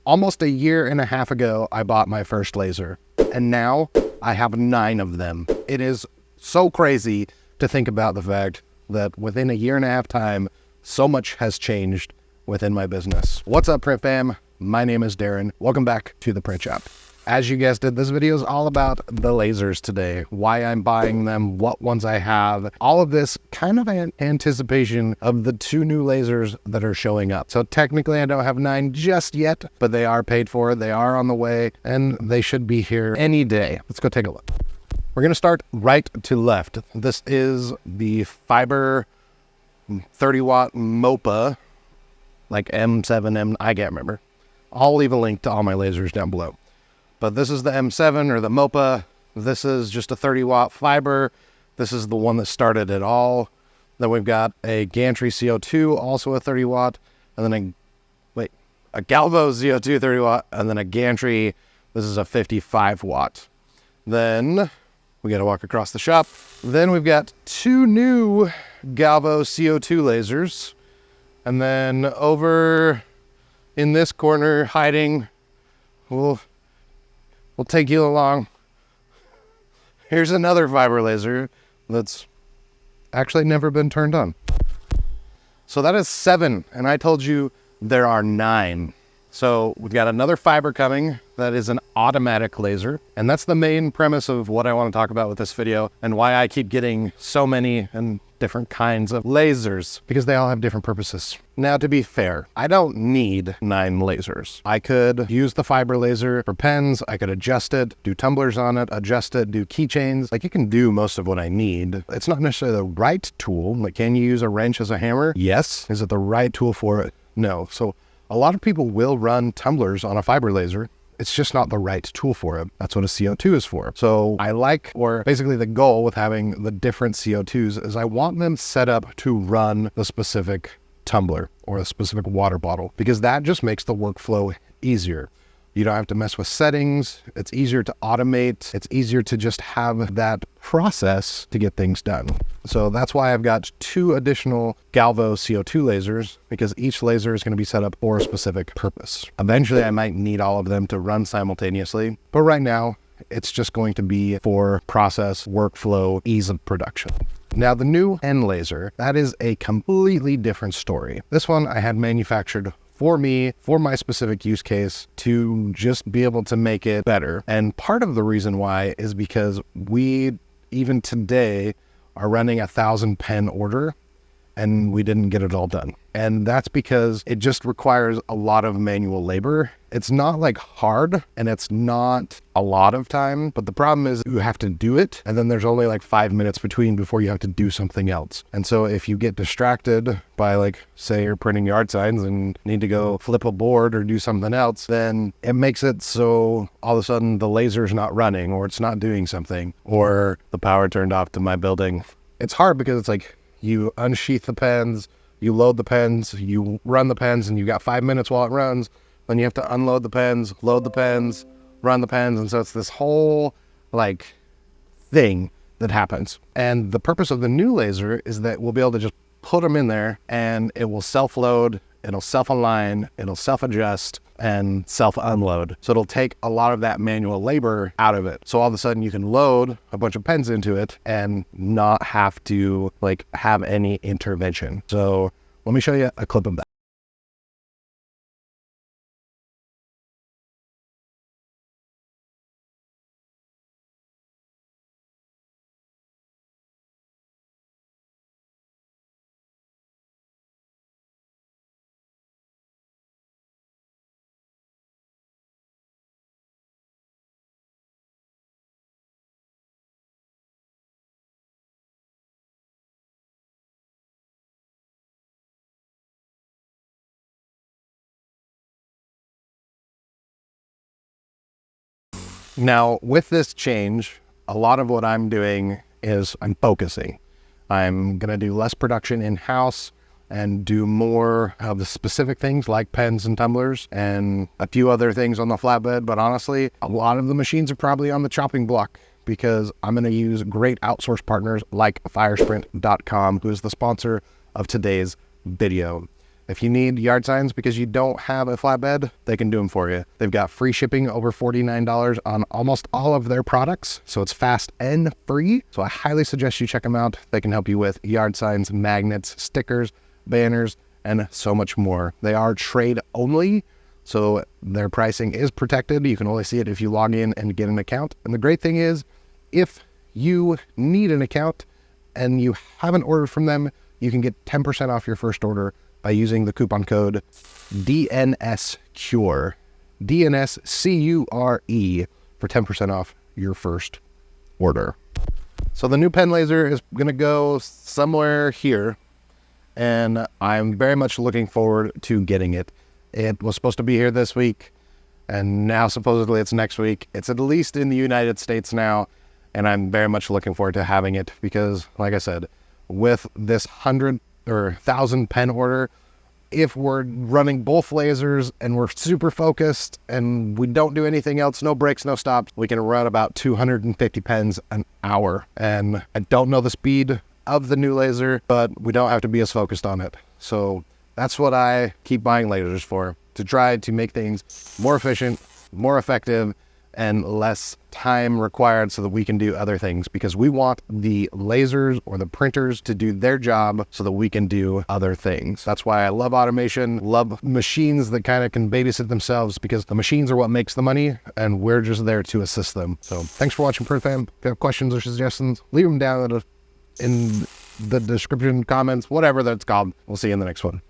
Almost a year and a half ago, I bought my first laser, and now I have 9 of them. It is so crazy to think about the fact that within a year and a half time, so much has changed within my business. What's up, Print Fam? My name is Darren. Welcome back to the Print Shop. As you guessed it, this video is all about the lasers today, why I'm buying them, what ones I have, all of this kind of in anticipation of the 2 new lasers that are showing up. So technically I don't have 9 just yet, but they are paid for, they are on the way, and they should be here any day. Let's go take a look. We're gonna start right to left. This is the fiber 30 watt MOPA, like M7, I can't remember. I'll leave a link to all my lasers down below. But this is the M7 or the MOPA. This is just a 30 watt fiber. This is the one that started it all. Then we've got a gantry CO2, also a 30 watt. And then a Galvo CO2 30 watt. And then a gantry, this is a 55 watt. Then we got to walk across the shop. Then we've got 2 new Galvo CO2 lasers. And then over in this corner hiding, we'll take you along. Here's another fiber laser that's actually never been turned on. So that is 7, and I told you there are 9. So we've got another fiber coming that is an automatic laser, and that's the main premise of what I want to talk about with this video and why I keep getting so many and different kinds of lasers, because they all have different purposes. Now, to be fair, I don't need 9 lasers. I could use the fiber laser for pens, I could adjust it, do tumblers on it, adjust it, do keychains. Like, it can do most of what I need. It's not necessarily the right tool. Like, can you use a wrench as a hammer? Yes. Is it the right tool for it? No. So a lot of people will run tumblers on a fiber laser. It's just not the right tool for it. That's what a CO2 is for. So I like, or basically the goal with having the different CO2s is I want them set up to run the specific tumbler or a specific water bottle, because that just makes the workflow easier. You don't have to mess with settings. It's easier to automate. It's easier to just have that process to get things done. So that's why I've got 2 additional Galvo CO2 lasers, because each laser is going to be set up for a specific purpose. Eventually, I might need all of them to run simultaneously, but right now, it's just going to be for process, workflow, ease of production. Now, the new N laser, that is a completely different story. This one I had manufactured for me, for my specific use case, to just be able to make it better. And part of the reason why is because we, even today, are running a 1,000 pen order, and we didn't get it all done. And that's because it just requires a lot of manual labor. It's not like hard, and it's not a lot of time, but the problem is you have to do it, and then there's only like 5 minutes between before you have to do something else. And so if you get distracted by, like, say you're printing yard signs and need to go flip a board or do something else, then it makes it so all of a sudden the laser's not running, or it's not doing something, or the power turned off to my building. It's hard because it's like, you unsheath the pens, you load the pens, you run the pens, and you got 5 minutes while it runs. Then you have to unload the pens, load the pens, run the pens. And so it's this whole like thing that happens. And the purpose of the new laser is that we'll be able to just put them in there and it will self-load, it'll self-align, it'll self-adjust, and self-unload. So it'll take a lot of that manual labor out of it. So all of a sudden you can load a bunch of pens into it and not have to like have any intervention. So let me show you a clip of that. Now, with this change, a lot of what I'm doing is I'm focusing. I'm going to do less production in-house and do more of the specific things like pens and tumblers and a few other things on the flatbed. But honestly, a lot of the machines are probably on the chopping block because I'm going to use great outsource partners like firesprint.com, who is the sponsor of today's video. If you need yard signs because you don't have a flatbed, they can do them for you. They've got free shipping over $49 on almost all of their products, so it's fast and free. So I highly suggest you check them out. They can help you with yard signs, magnets, stickers, banners, and so much more. They are trade only, so their pricing is protected. You can only see it if you log in and get an account. And the great thing is, if you need an account and you haven't ordered from them, you can get 10% off your first order by using the coupon code DNSCURE, DNSCURE, for 10% off your first order. So the new pen laser is going to go somewhere here, and I'm very much looking forward to getting it. It was supposed to be here this week, and now supposedly it's next week. It's at least in the United States now, and I'm very much looking forward to having it because, like I said, with this 100 or 1,000 pen order, if we're running both lasers and we're super focused and we don't do anything else, no breaks, no stops, we can run about 250 pens an hour. And I don't know the speed of the new laser, but we don't have to be as focused on it. So that's what I keep buying lasers for, to try to make things more efficient, more effective, and less time required so that we can do other things, because we want the lasers or the printers to do their job so that we can do other things. That's why I love automation, love machines that kind of can babysit themselves, because the machines are what makes the money and we're just there to assist them. So thanks for watching, Print Fam. If you have questions or suggestions, leave them down in the description, comments, whatever that's called. We'll see you in the next one.